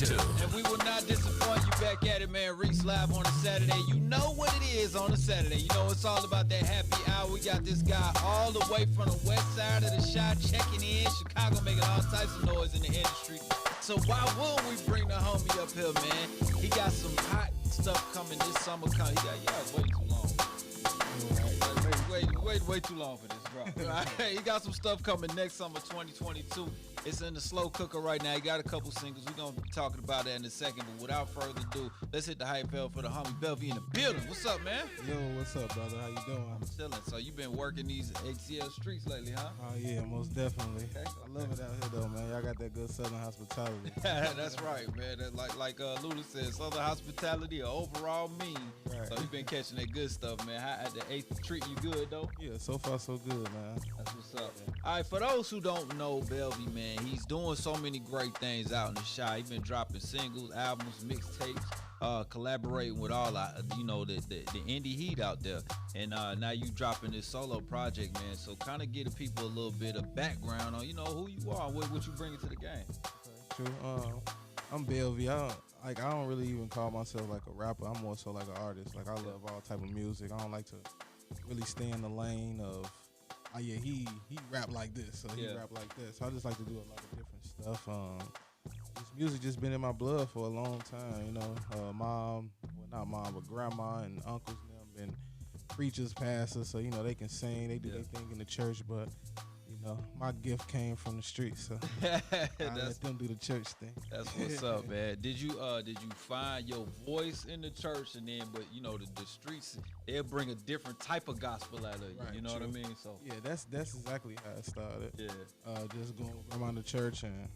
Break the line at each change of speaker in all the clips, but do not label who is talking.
to.
And we will not disappoint you. Back at it, man. Reec live on a Saturday. You know what it is on a Saturday. You know it's all about that happy hour. We got this guy all the way from the west side of the shot checking in. Chicago making all types of noise in the industry. So why would we bring the homie up here, man? He got some hot stuff coming this summer. He got, way too long. Way too long for this, bro. He got some stuff coming next summer, 2022. It's in the slow cooker right now. He got a couple singles. We're going to be talking about that in a second. But without further ado, let's hit the hype bell for the homie Belvy in the building. What's up, man?
Yo, what's up, brother? How you doing?
I'm chilling. So you been working these ATL streets lately, huh?
Oh, yeah, most definitely.
Okay.
I love it out here, though, man. Y'all got that good Southern hospitality.
That's right, man. That, like Lula said, Southern hospitality, overall mean.
Right.
So you been catching that good stuff, man. How the eighth treat you good, though?
Yeah, so far so good, man.
That's what's up. All right, for those who don't know Belvy, man, he's doing so many great things out in the shop. He's been dropping singles, albums, mixtapes, collaborating with all the indie heat out there. And now you dropping this solo project, man. So kind of give the people a little bit of background on, who you are, what you bringing to the game.
Okay, true. I'm Belvy. I don't really even call myself like a rapper. I'm more so like an artist. Like I love all type of music. I don't like to really stay in the lane of, oh yeah, he rap like this, so he rap like this. So I just like to do a lot of different stuff. This music just been in my blood for a long time, not mom, but grandma and uncles and them been preachers, pastors, so they can sing, they do their thing in the church, but my gift came from the streets, so I let them do the church thing.
That's what's up, man. Did you find your voice in the church, and then the streets, they'll bring a different type of gospel out of you.
Right,
you know what I mean? So
yeah, that's exactly how it started.
Yeah.
Just going around the church and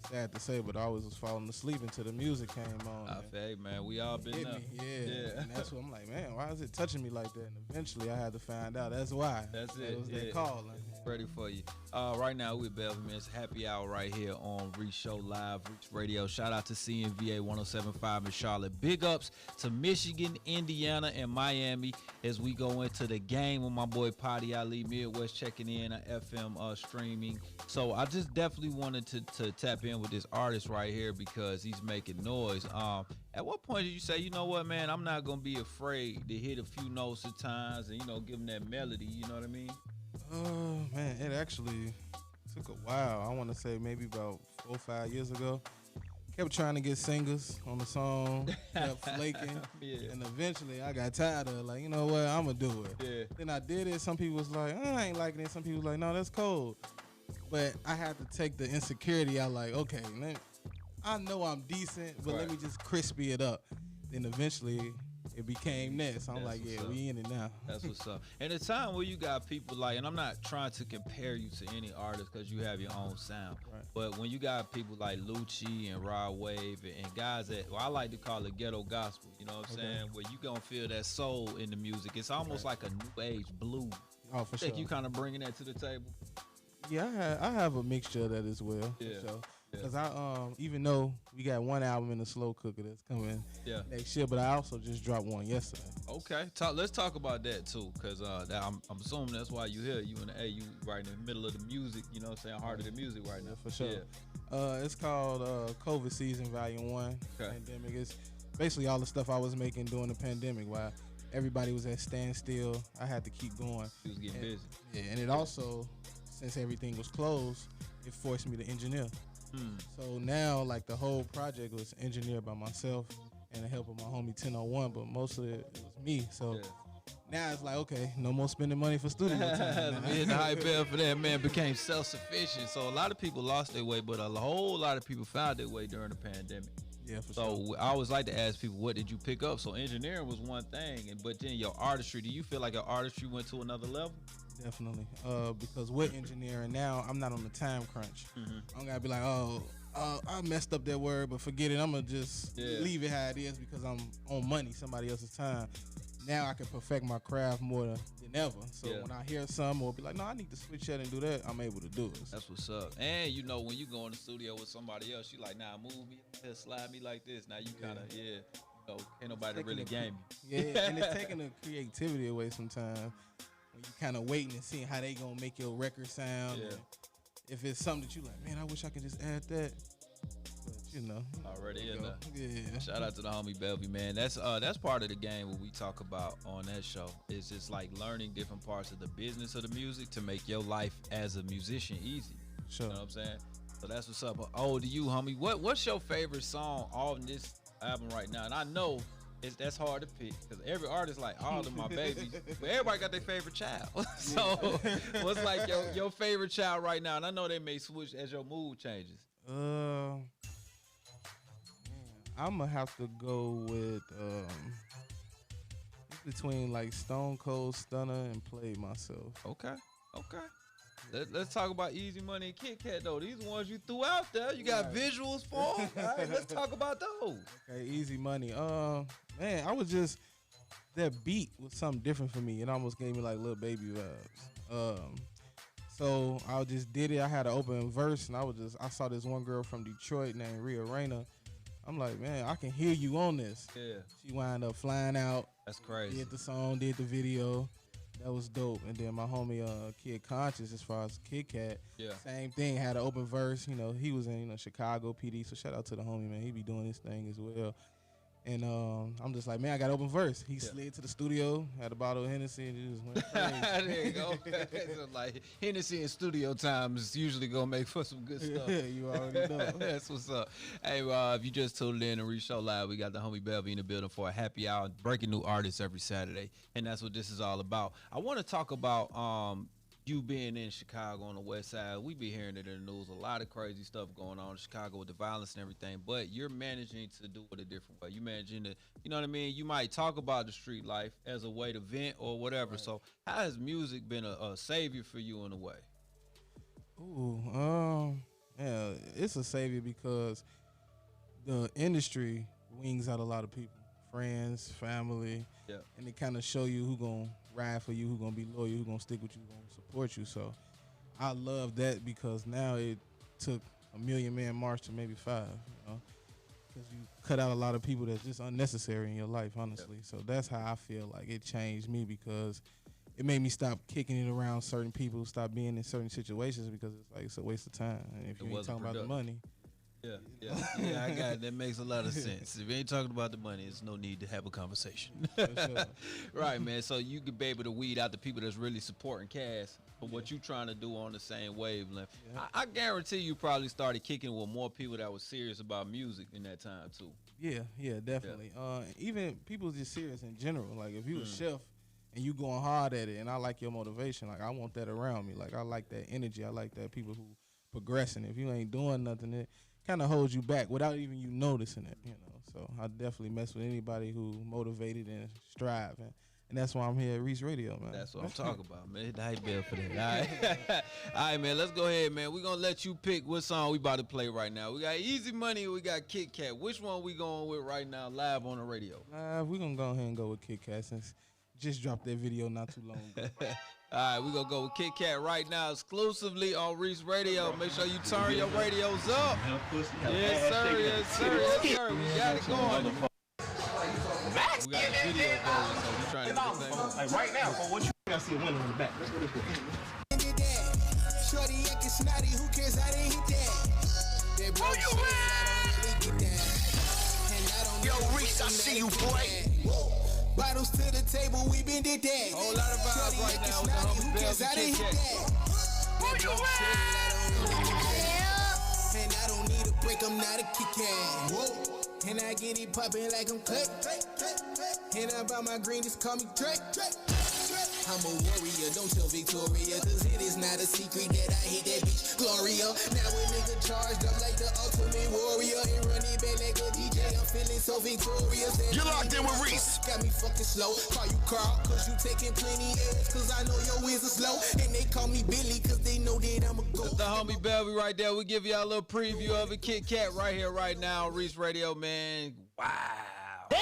sad to say, but I always was falling asleep until the music came on.
I feel, man, we all been there.
Yeah. And that's what I'm like, man, why is it touching me like that? And eventually I had to find out that's why.
That's it.
It was that calling.
Ready for you. Right now we're Belvy, man. It's happy hour right here on Reec Show Live, Reec Radio. Shout out to CNVA 107.5 in Charlotte. Big ups to Michigan, Indiana, and Miami as we go into the game with my boy Potty Ali Midwest checking in on FM streaming. So I just definitely wanted to tap in with this artist right here because he's making noise. At what point did you say, you know what, man, I'm not gonna be afraid to hit a few notes at times and give him that melody, you know what I mean?
Man, it actually took a while. I want to say maybe about 4 or 5 years ago. Kept trying to get singers on the song, kept flaking, and eventually I got tired of it. Like, you know what, I'm gonna do it.
Yeah.
Then I did it. Some people was like, I ain't liking it. Some people was like, no, that's cold. But I had to take the insecurity out. Like, okay, I know I'm decent, but let me just crispy it up. Then eventually it became that. So I'm like, yeah, we in it now.
That's what's up. And the time where you got people like, and I'm not trying to compare you to any artist because you have your own sound.
Right.
But when you got people like Lucci and Rod Wave and guys that, I like to call it ghetto gospel, you know what I'm saying? Where you gonna feel that soul in the music. It's almost like a new age blues.
Oh, for
I think
sure.
you kind of bringing that to the table.
Yeah, I have a mixture of that as well.
Yeah.
For sure. Because I even though we got one album in the slow cooker that's coming next year, but I also just dropped one yesterday.
Okay, let's talk about that too, because I'm assuming that's why you here. You you right in the middle of the music, you know what I'm saying, heart of the music right now.
For sure. It's called COVID Season Volume 1.
Okay.
Pandemic. It's basically all the stuff I was making during the pandemic while everybody was at standstill. I had to keep going.
You was getting busy.
Yeah, and it also, since everything was closed, it forced me to engineer. So now, like, the whole project was engineered by myself and the help of my homie 1001, but mostly it was me. So now it's like, okay, no more spending money for studio time.
Man, the hype bell for that, man, became self-sufficient. So a lot of people lost their way, but a whole lot of people found their way during the pandemic.
Yeah, for
sure.
So
I always like to ask people, what did you pick up? So engineering was one thing, but then your artistry, do you feel like your artistry went to another level?
Definitely. Because with engineering now, I'm not on the time crunch. I'm gonna be like, I messed up that word, but forget it. I'm gonna just leave it how it is because I'm on money, somebody else's time. Now I can perfect my craft more than ever. So when I hear something or be like, no, I need to switch that and do that, I'm able to do it.
That's what's up. And when you go in the studio with somebody else, you like, nah, move me, slide me like this. Now you kind of, ain't nobody really game you.
Yeah, and it's taking the creativity away sometimes. When you kind of waiting and seeing how they gonna make your record sound.
Yeah.
If it's something that you like, man, I wish I could just add that. But you know.
Already in there.
Yeah.
Shout out to the homie Belvy, man. That's part of the game what we talk about on that show. It's just like learning different parts of the business of the music to make your life as a musician easy.
Sure.
You know what I'm saying? So that's what's up. Oh, to you, homie. What's your favorite song on this album right now? And I know that's hard to pick because every artist like all of my babies, but everybody got their favorite child. So what's like your favorite child right now? And I know they may switch as your mood changes.
I'm gonna have to go with between like Stone Cold Stunner and Played Myself.
Okay. Let's talk about Easy Money and Kit Kat though. These ones you threw out there. You got visuals for them. All right, let's talk about those.
Okay, Easy Money. Man, I was just that beat was something different for me. It almost gave me like Lil Baby vibes. So I just did it. I had an open verse, and I saw this one girl from Detroit named Rhea Rayner. I'm like, man, I can hear you on this.
Yeah.
She wound up flying out.
That's crazy.
Did the song, did the video. That was dope. And then my homie Kid Conscious, as far as Kit Kat, same thing, had an open verse. You know, he was in Chicago PD, so shout out to the homie, man. He be doing his thing as well. And I'm just like, man, I got open verse. He slid to the studio, had a bottle of Hennessy, and he just went crazy.
There you go. So like Hennessy in studio time is usually gonna make for some good stuff.
Yeah, you already know.
That's what's up. Hey, if you just tuned in to Reec Show Live, we got the homie Belvy in the building for a happy hour, breaking new artists every Saturday, and that's what this is all about. I want to talk about you being in Chicago on the west side. We be hearing it in the news, a lot of crazy stuff going on in Chicago with the violence and everything, but you're managing to do it a different way. You managing to, you know what I mean? You might talk about the street life as a way to vent or whatever. Right. So how has music been a savior for you in a way?
Yeah, it's a savior because the industry wings out a lot of people, friends, family, and they kind of show you who gonna ride for you, who gonna be loyal, who gonna stick with you, who gonna support you. So I love that because now it took a million man march to maybe 5, you know, because you cut out a lot of people that's just unnecessary in your life, honestly. So that's how I feel like it changed me because it made me stop kicking it around certain people, stop being in certain situations because it's like it's a waste of time. And if you ain't talking about the money.
Yeah, I got it. That makes a lot of sense. If you ain't talking about the money, there's no need to have a conversation.
For sure.
Right, man. So you could be able to weed out the people that's really supporting Cass for what you trying to do on the same wavelength. Yeah. I guarantee you probably started kicking with more people that was serious about music in that time too.
Yeah, definitely. Yeah. Even people just serious in general. Like if you a chef and you going hard at it, and I like your motivation. Like I want that around me. Like I like that energy. I like that people who progressing. If you ain't doing nothing, it kind of holds you back without even you noticing it, you know. So I definitely mess with anybody who motivated and strive, and that's why I'm here at Reec Radio, man.
That's what I'm talking about, man. Hit the hype bell for that. All right. All right, man. Let's go ahead, man. We're gonna let you pick what song we about to play right now. We got Easy Money, we got Kit Kat. Which one we going with right now, live on the radio?
We're gonna go ahead and go with Kit Kat since just dropped that video not too long ago.
All right, we're going to go with Kit Kat right now exclusively on Reec Radio. Make sure you turn your radios up. Yes, sir. We got it going. We got a video version, so we're trying to get the thing on.
Like right now, for what you got to see a window in the back. Let's go this way.
Shorty acting snotty, who cares? I didn't hit that. Oh, you man! Yo, Reec, I see you, boy. Bottles to the table, we been did that.
Whole lot of vibes right now with the homie Belvy, Kit Kat.
Oh, you man! And I don't need a break, I'm not a Kit Kat. Whoa. And I get it poppin' like I'm Clay. And I buy my green, just call me Drake. I'm a warrior, don't tell Victoria, cause it is not a secret that I hate that bitch Gloria. Now a nigga charged up like the ultimate warrior and run it back like a DJ. I'm feeling so victorious.
You're locked in with Reec.
Got me fucking slow. Call you Carl, cause you taking plenty ass, cause I know your wins are slow. And they call me Billy, cause they know that I'm a go.
That's the homie Belvy right there. We give y'all a little preview of it. Kit Kat right here, right now on Reec Radio, man. Wow.
Damn!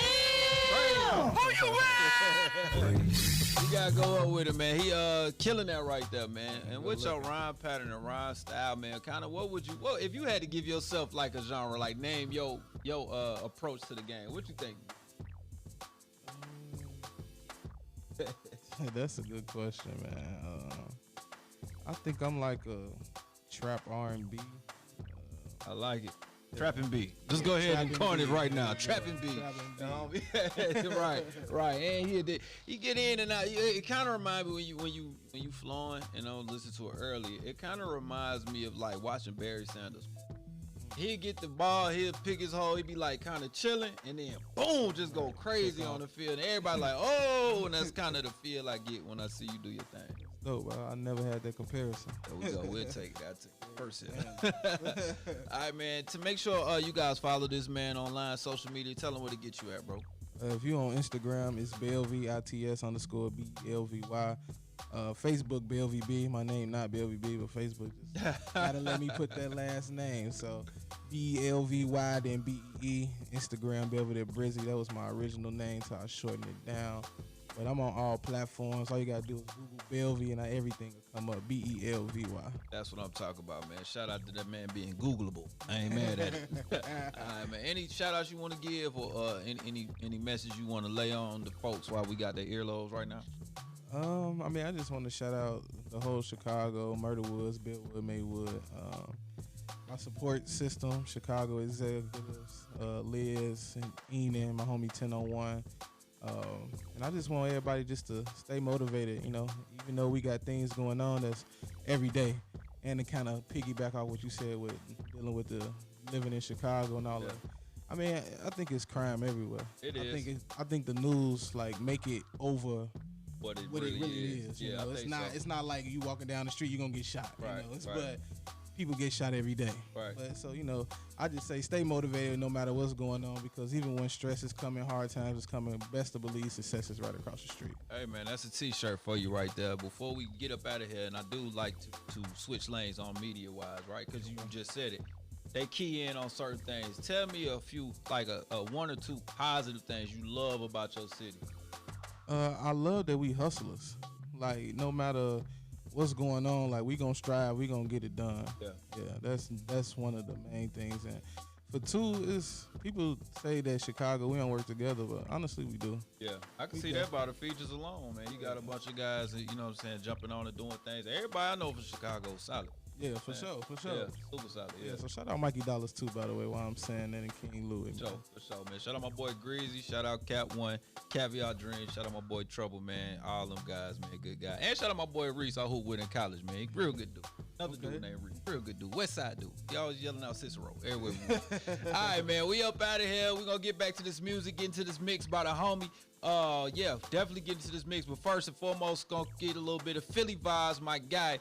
Oh, you man!
You gotta go up with it, man. He killing that right there, man. And what's your rhyme pattern and rhyme style, man? Kind of what would you? Well, if you had to give yourself like a genre, like name your approach to the game, what you think?
That's a good question, man. I think I'm like a trap R&B.
I like it. Trapping B. Just go ahead and coin it right now. Trapping B. Right. And he get in and out. It kind of reminds me when you flowing, listen to it earlier. It kind of reminds me of like watching Barry Sanders. He'll get the ball, he'll pick his hole, he be like kind of chilling, and then boom, just go crazy on the field. And everybody like, oh, and that's kind of the feel I get when I see you do your thing.
No, bro, I never had that comparison.
There we go. We'll take that person. All right, man. To make sure you guys follow this man online, social media, tell them where to get you at, bro.
If you on Instagram, it's Belvy, ITS_BLVY. Facebook, Belvy B. My name not Belvy B, but Facebook just gotta let me put that last name. So BLVY, then BEE. Instagram, Belvy the Brizzy. That was my original name, so I shortened it down. But I'm on all platforms. All you gotta do is Google Belvy, and everything will come up. BELVY.
That's what I'm talking about, man. Shout out to that man being Googleable. I ain't mad at it. All right, man. Any shout outs you want to give, or any message you want to lay on the folks while we got their earlobes right now?
I just want to shout out the whole Chicago, Murder Woods, Billwood, Maywood, my support system, Chicago executives, Liz and Enan, my homie 1001. And I just want everybody just to stay motivated, even though we got things going on that's every day. And to kind of piggyback off what you said with dealing with the living in Chicago and all that. I think it's crime everywhere. I think the news make it over
what it
really
is.
is.
Yeah,
It's not like you walking down the street, you're gonna get shot.
Right,
But people get shot every day.
Right.
But so, I just say stay motivated no matter what's going on, because even when stress is coming, hard times is coming, best to believe success is right across the street.
Hey, man, that's a T-shirt for you right there. Before we get up out of here, and I do like to switch lanes on media-wise, right? Because you just said it. They key in on certain things. Tell me a few, a one or two positive things you love about your city.
I love that we hustlers. No matter what's going on, we gonna strive, we gonna get it done. Yeah, that's one of the main things. And for two, is people say that Chicago, we don't work together, but honestly we do.
Yeah, I can see that by the features alone, man. You got a bunch of guys that, jumping on and doing things. Everybody I know from Chicago is solid.
Yeah, for sure.
Yeah, super solid. Yeah.
So shout out Mikey Dollars too, by the way, while I'm saying that, and King Louis.
For sure, man. Shout out my boy Greasy. Shout out Cap One, Caviar Dream. Shout out my boy Trouble, man. All them guys, man, good guy. And shout out my boy Reece, I hoop with in college, man. He real good dude. Another dude named Reece. Real good dude. West Side dude. He always yelling out Cicero everywhere we go. All right, man. We up out of here. We gonna get back to this music, get into this mix by the homie. Definitely get into this mix. But first and foremost, gonna get a little bit of Philly vibes. My guy,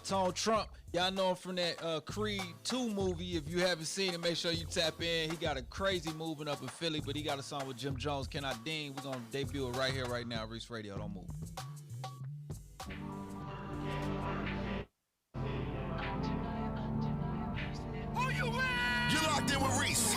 Tone Trump. Y'all know him from that Creed 2 movie. If you haven't seen it, make sure you tap in. He got a crazy moving up in Philly, but he got a song with Jim Jones, Can I Ding? We're gonna debut it right here, right now. Reece Radio, don't move.
You're locked in with Reece.